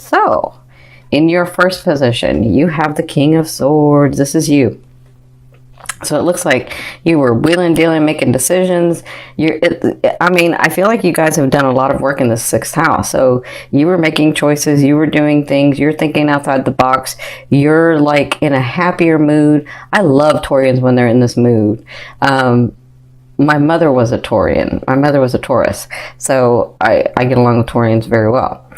So, in your first position, you have the King of Swords. This is you. So it looks like you were wheeling, dealing, making decisions. I feel like you guys have done a lot of work in the 6th house. So you were making choices. You were doing things. You're thinking outside the box. You're like in a happier mood. I love Taurians when they're in this mood. My mother was a Taurian. My mother was a Taurus. So I get along with Taurians very well.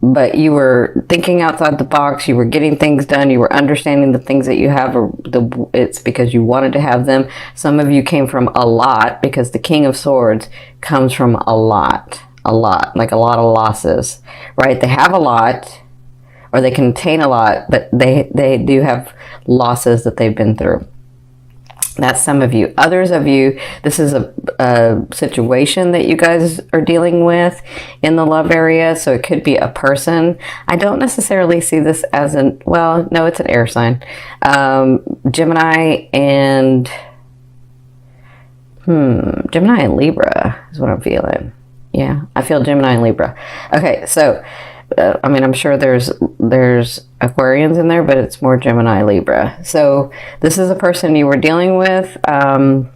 But you were thinking outside the box. You were getting things done. You were understanding the things that you have. It's because you wanted to have them. Some of you came from a lot, because the King of Swords comes from a lot, like a lot of losses, right? They have a lot, or they contain a lot, but they do have losses that they've been through. That's some of you. Others of you, this is a situation that you guys are dealing with in the love area. So it could be a person. I don't necessarily see this as no, it's an air sign. Gemini and Libra is what I'm feeling. Yeah, I feel Gemini and Libra. Okay, so I'm sure there's Aquarians in there, but it's more Gemini, Libra. So this is a person you were dealing with, and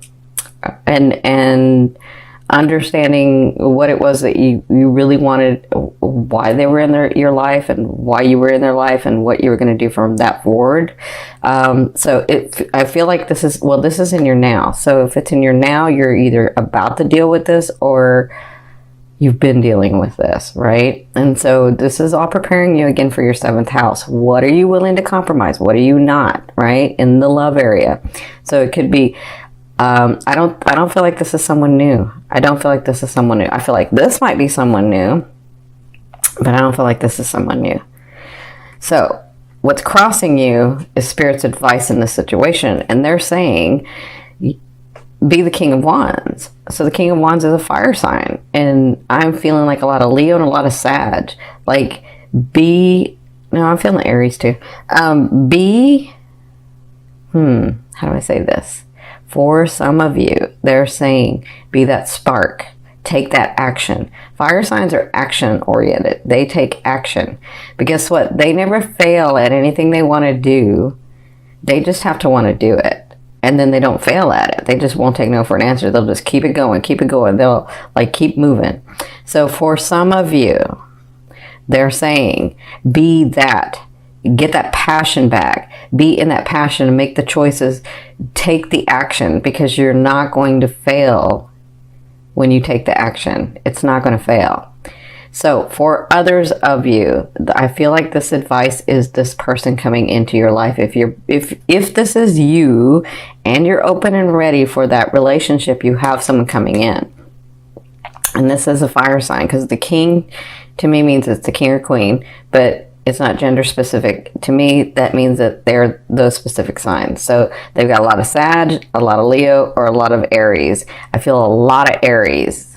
understanding what it was that you really wanted, why they were in your life, and why you were in their life, and what you were going to do from that forward. I feel like this is in your now. So if it's in your now, you're either about to deal with this, or you've been dealing with this, right? And so this is all preparing you again for your 7th house. What are you willing to compromise? What are you not, right? In the love area. So it could be, I don't feel like this is someone new. I don't feel like this is someone new. I feel like this might be someone new, but I don't feel like this is someone new. So what's crossing you is Spirit's advice in this situation. And they're saying, be the King of Wands. So the King of Wands is a fire sign, and I'm feeling like a lot of Leo and a lot of Sag. Like I'm feeling Aries too. How do I say this? For some of you, they're saying, be that spark, take that action. Fire signs are action oriented. They take action. But guess what? They never fail at anything they want to do. They just have to want to do it. And then they don't fail at it. They just won't take no for an answer. They'll just keep it going. They'll keep moving. So for some of you, they're saying, be that. Get that passion back. Be in that passion and make the choices. Take the action, because you're not going to fail when you take the action. It's not going to fail. So for others of you, I feel like this advice is this person coming into your life. If this is you and you're open and ready for that relationship, you have someone coming in. And this is a fire sign, because the king to me means it's the king or queen, but it's not gender specific. To me, that means that they're those specific signs. So they've got a lot of Sag, a lot of Leo, or a lot of Aries. I feel a lot of Aries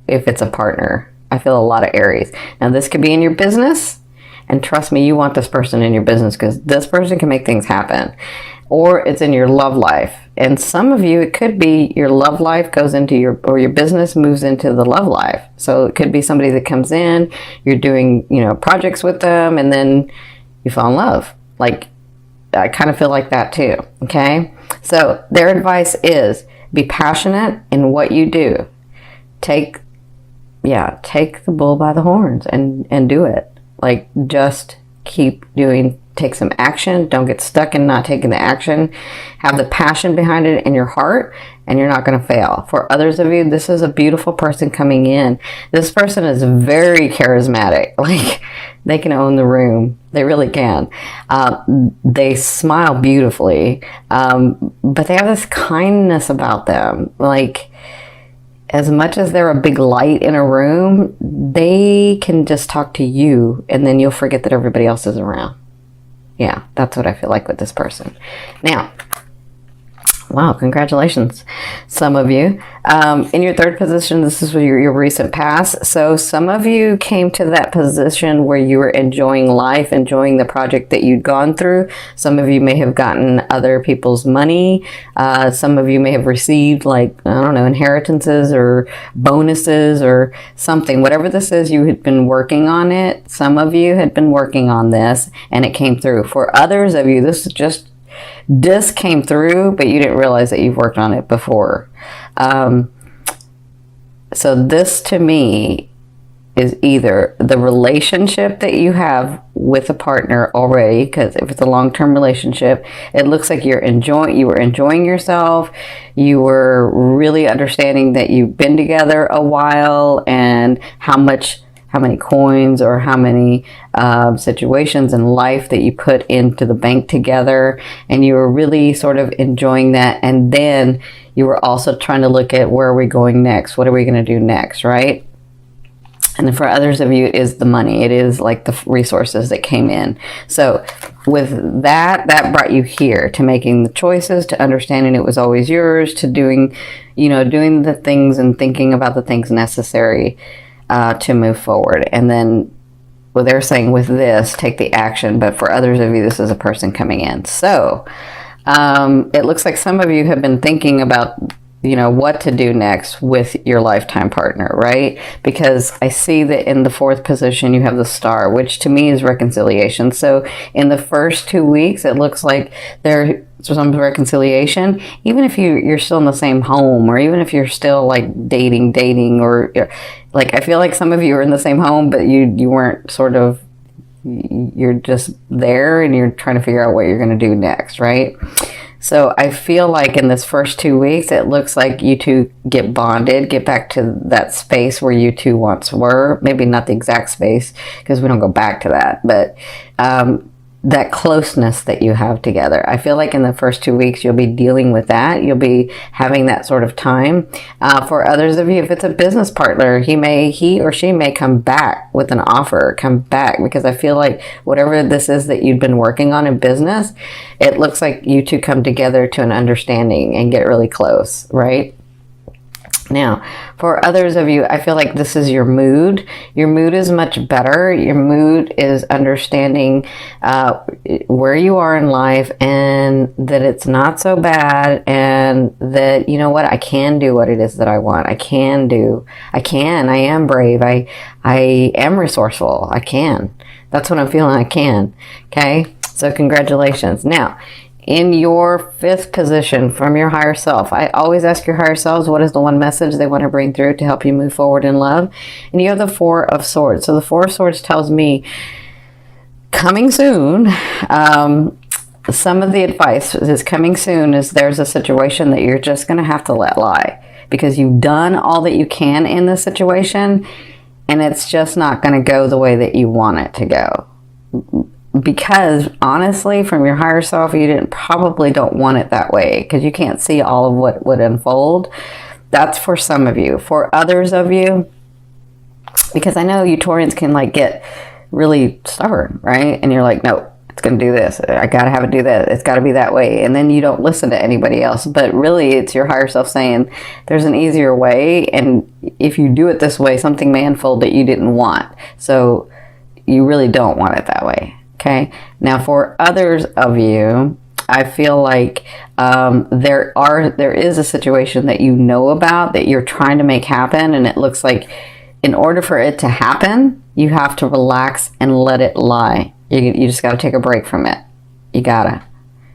if it's a partner. I feel a lot of Aries. Now, this could be in your business, and trust me, you want this person in your business, because this person can make things happen. Or it's in your love life. And some of you, it could be your love life goes into your business moves into the love life. So it could be somebody that comes in, you're doing, projects with them, and then you fall in love. Like, I kind of feel like that too. Okay. So their advice is, be passionate in what you do. Take the bull by the horns and do it. Like, just keep doing, take some action. Don't get stuck in not taking the action. Have the passion behind it in your heart, and you're not going to fail. For others of you, this is a beautiful person coming in. This person is very charismatic. Like, they can own the room. They really can. They smile beautifully, but they have this kindness about them. Like, as much as they're a big light in a room, they can just talk to you, and then you'll forget that everybody else is around. Yeah, that's what I feel like with this person. Now, Wow, congratulations, some of you. In your third position, this is your recent past. So some of you came to that position where you were enjoying life, enjoying the project that you'd gone through. Some of you may have gotten other people's money. Some of you may have received, like, I don't know, inheritances or bonuses or something. Whatever this is, you had been working on it. Some of you had been working on this and it came through. For others of you, this came through, but you didn't realize that you've worked on it before. So this to me is either the relationship that you have with a partner already, because if it's a long-term relationship, it looks like you were enjoying yourself. You were really understanding that you've been together a while and how many coins or how many situations in life that you put into the bank together, and you were really sort of enjoying that. And then you were also trying to look at, where are we going next? What are we going to do next, right? And for others of you, it is the money. It is like the resources that came in. So with that brought you here to making the choices, to understanding it was always yours, to doing the things and thinking about the things necessary to move forward. And then, well, they're saying with this, take the action. But for others of you, this is a person coming in. So it looks like some of you have been thinking about, what to do next with your lifetime partner, right? Because I see that in the fourth position, you have the star, which to me is reconciliation. So in the first 2 weeks, it looks like there's some reconciliation, even if you're still in the same home, or even if you're still like dating, or like, I feel like some of you are in the same home, but you weren't you're just there and you're trying to figure out what you're going to do next, right? So I feel like in this first 2 weeks, it looks like you two get bonded, get back to that space where you two once were. Maybe not the exact space, because we don't go back to that, but that closeness that you have together. I feel like in the first 2 weeks, you'll be dealing with that. You'll be having that sort of time. For others of you, if it's a business partner, he or she may come back with an offer, because I feel like whatever this is that you've been working on in business, it looks like you two come together to an understanding and get really close, right? Now, for others of you, I feel like this is your mood. Your mood is much better. Your mood is understanding where you are in life, and that it's not so bad, and that, I can do what it is that I want. I am brave. I am resourceful. I can. That's what I'm feeling. I can. Okay? So congratulations. Now, in your fifth position from your higher self, I always ask your higher selves, what is the one message they want to bring through to help you move forward in love? And you have the Four of Swords. So the Four of Swords tells me, coming soon, some of the advice is coming soon is there's a situation that you're just going to have to let lie, because you've done all that you can in this situation, and it's just not going to go the way that you want it to go. Because honestly, from your higher self, you probably don't want it that way, because you can't see all of what would unfold. That's for some of you. For others of you, because I know you Taurians can get really stubborn, right? And you're like, no, it's going to do this. I got to have it do that. It's got to be that way. And then you don't listen to anybody else. But really, it's your higher self saying there's an easier way. And if you do it this way, something may unfold that you didn't want. So you really don't want it that way. Okay. Now, for others of you, I feel like there is a situation that you know about that you're trying to make happen, and it looks like in order for it to happen, you have to relax and let it lie. You just got to take a break from it. You gotta.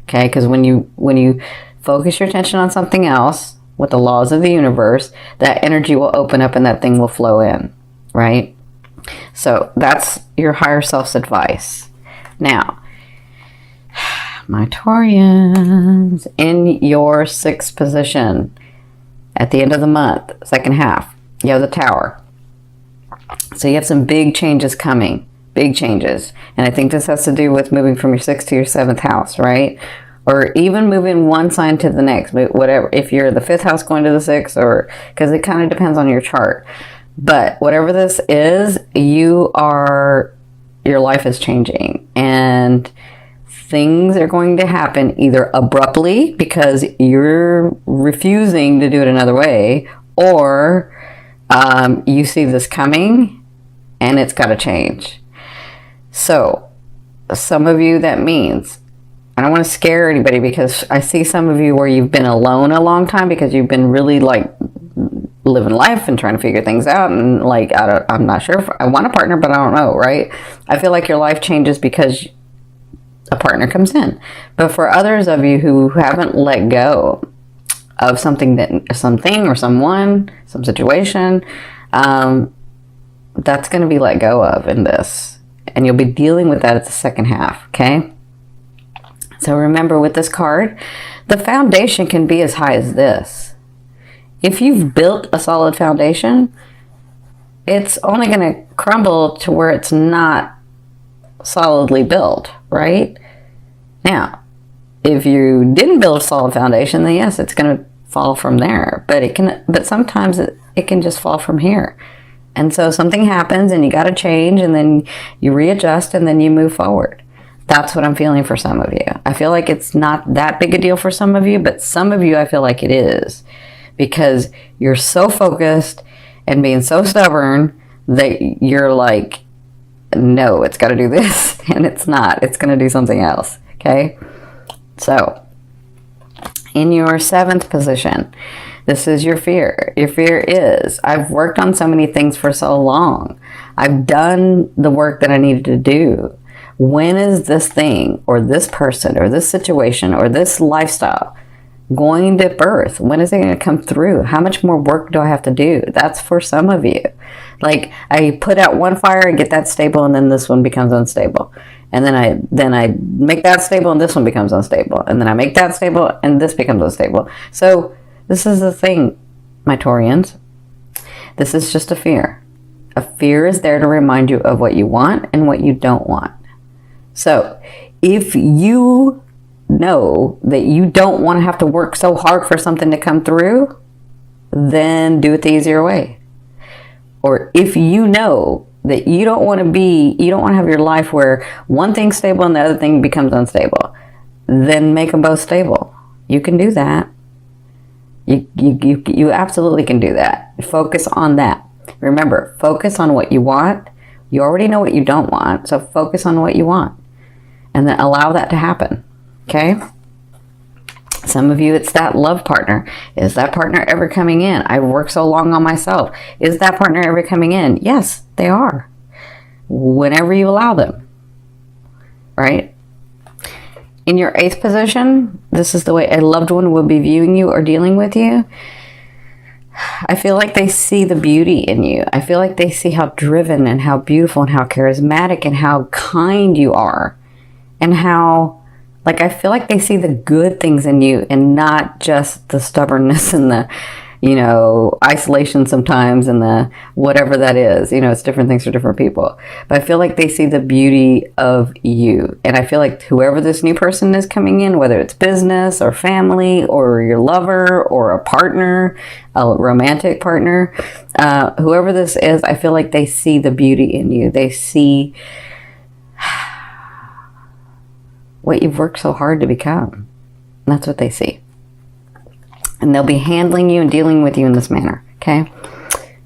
Okay, because when you focus your attention on something else with the laws of the universe, that energy will open up and that thing will flow in. Right. So that's your higher self's advice. Now, my Taurians, in your sixth position at the end of the month, second half, you have the Tower. So you have some big changes coming, big changes. And I think this has to do with moving from your sixth to your seventh house, right? Or even moving one sign to the next, whatever. If you're the fifth house going to the sixth, or because it kind of depends on your chart. But whatever this is, your life is changing, and things are going to happen either abruptly because you're refusing to do it another way, or you see this coming and it's got to change. So some of you, that means, I don't want to scare anybody, because I see some of you where you've been alone a long time because you've been really like living life and trying to figure things out, and like I'm not sure if I want a partner, but I don't know, right? I feel like your life changes because a partner comes in. But for others of you who haven't let go of something or someone, some situation, that's going to be let go of in this, and you'll be dealing with that at the second half. Okay, so remember, with this card, the foundation can be as high as this. If you've built a solid foundation, it's only going to crumble to where it's not solidly built, right? Now, if you didn't build a solid foundation, then yes, it's going to fall from there. But sometimes it can just fall from here. And so something happens and you got to change, and then you readjust, and then you move forward. That's what I'm feeling for some of you. I feel like it's not that big a deal for some of you, but some of you I feel like it is. Because you're so focused and being so stubborn that you're like, no, it's got to do this. And it's not. It's going to do something else. Okay? So, in your 7th position, this is your fear. Your fear is, I've worked on so many things for so long. I've done the work that I needed to do. When is this thing or this person or this situation or this lifestyle going to birth? When is it going to come through? How much more work do I have to do? That's for some of you. Like, I put out one fire and get that stable, and then this one becomes unstable. And then I make that stable, and this one becomes unstable. And then I make that stable, and this becomes unstable. So this is the thing, my Taurians. This is just a fear. A fear is there to remind you of what you want and what you don't want. So if you know that you don't want to have to work so hard for something to come through, then do it the easier way. Or if you know that you don't want to have your life where one thing's stable and the other thing becomes unstable, then make them both stable. You can do that. You absolutely can do that. Focus on that. Remember, focus on what you want. You already know what you don't want, so focus on what you want. And then allow that to happen. Okay? Some of you, it's that love partner. Is that partner ever coming in? I've worked so long on myself. Is that partner ever coming in? Yes, they are. Whenever you allow them. Right? In your 8th position, this is the way a loved one will be viewing you or dealing with you. I feel like they see the beauty in you. I feel like they see how driven and how beautiful and how charismatic and how kind you are. And how, like, I feel like they see the good things in you and not just the stubbornness and the, isolation sometimes and the whatever that is. It's different things for different people. But I feel like they see the beauty of you. And I feel like whoever this new person is coming in, whether it's business or family or your lover or a partner, a romantic partner, whoever this is, I feel like they see the beauty in you. They see what you've worked so hard to become. That's what they see. And they'll be handling you and dealing with you in this manner, okay?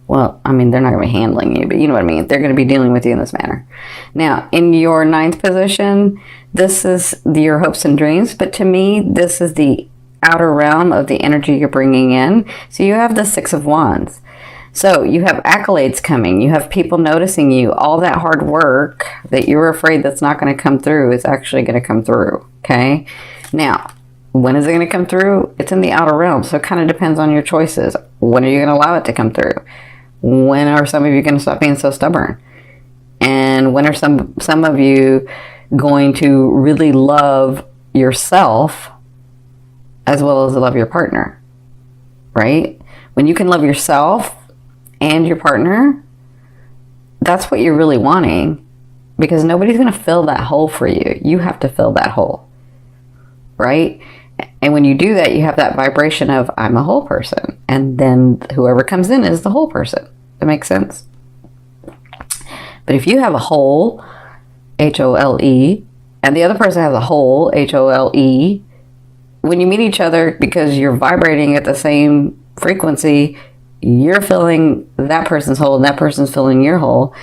Well, I mean, they're not going to be handling you, but you know what I mean. They're going to be dealing with you in this manner. Now, in your 9th position, this is your hopes and dreams, but to me, this is the outer realm of the energy you're bringing in. So you have the 6 of Wands. So you have accolades coming. You have people noticing you. All that hard work that you were afraid that's not going to come through is actually going to come through. Okay. Now, when is it going to come through? It's in the outer realm. So it kind of depends on your choices. When are you going to allow it to come through? When are some of you going to stop being so stubborn? And when are some of you going to really love yourself as well as love your partner? Right? When you can love yourself and your partner, that's what you're really wanting, because nobody's going to fill that hole for you. You have to fill that hole, right? And when you do that, you have that vibration of, I'm a whole person. And then whoever comes in is the whole person. That makes sense? But if you have a hole, H-O-L-E, and the other person has a hole, Hole. When you meet each other, because you're vibrating at the same frequency, you're filling that person's hole and that person's filling your hole.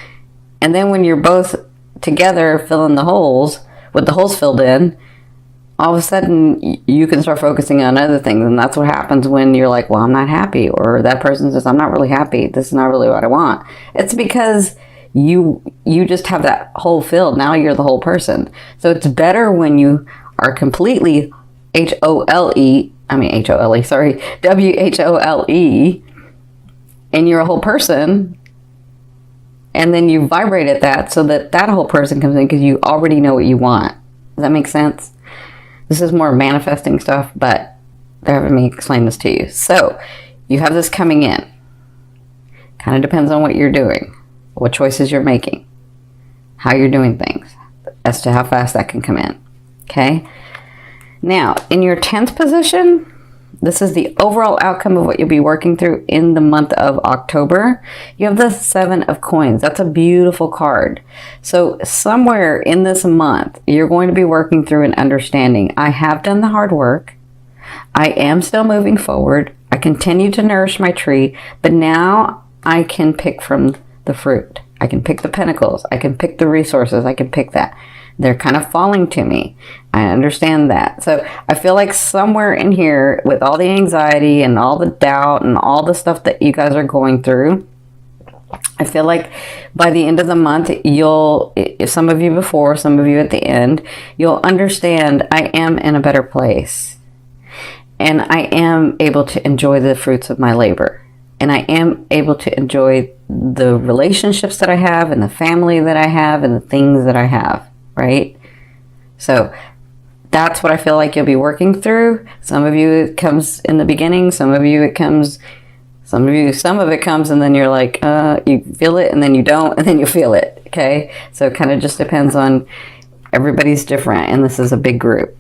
And then when you're both together filling the holes, with the holes filled in, all of a sudden you can start focusing on other things. And that's what happens when you're like, well, I'm not happy. Or that person says, I'm not really happy. This is not really what I want. It's because you just have that hole filled. Now you're the whole person. So it's better when you are completely Whole, and you're a whole person, and then you vibrate at that so that that whole person comes in because you already know what you want. Does that make sense? This is more manifesting stuff, but they're having me explain this to you. So you have this coming in. Kind of depends on what you're doing, what choices you're making, how you're doing things, as to how fast that can come in. Okay? Now, in your 10th position, this is the overall outcome of what you'll be working through in the month of October. You have the 7 of Coins. That's a beautiful card. So somewhere in this month, you're going to be working through an understanding. I have done the hard work. I am still moving forward. I continue to nourish my tree, but now I can pick from the fruit. I can pick the pentacles. I can pick the resources. I can pick that. They're kind of falling to me. I understand that. So I feel like somewhere in here, with all the anxiety and all the doubt and all the stuff that you guys are going through, I feel like by the end of the month, some of you before, some of you at the end, you'll understand I am in a better place. And I am able to enjoy the fruits of my labor. And I am able to enjoy the relationships that I have and the family that I have and the things that I have. Right? So that's what I feel like you'll be working through. Some of you it comes in the beginning, some of it comes and then you're like, you feel it and then you don't and then you feel it. Okay? So it kind of just depends on, everybody's different and this is a big group.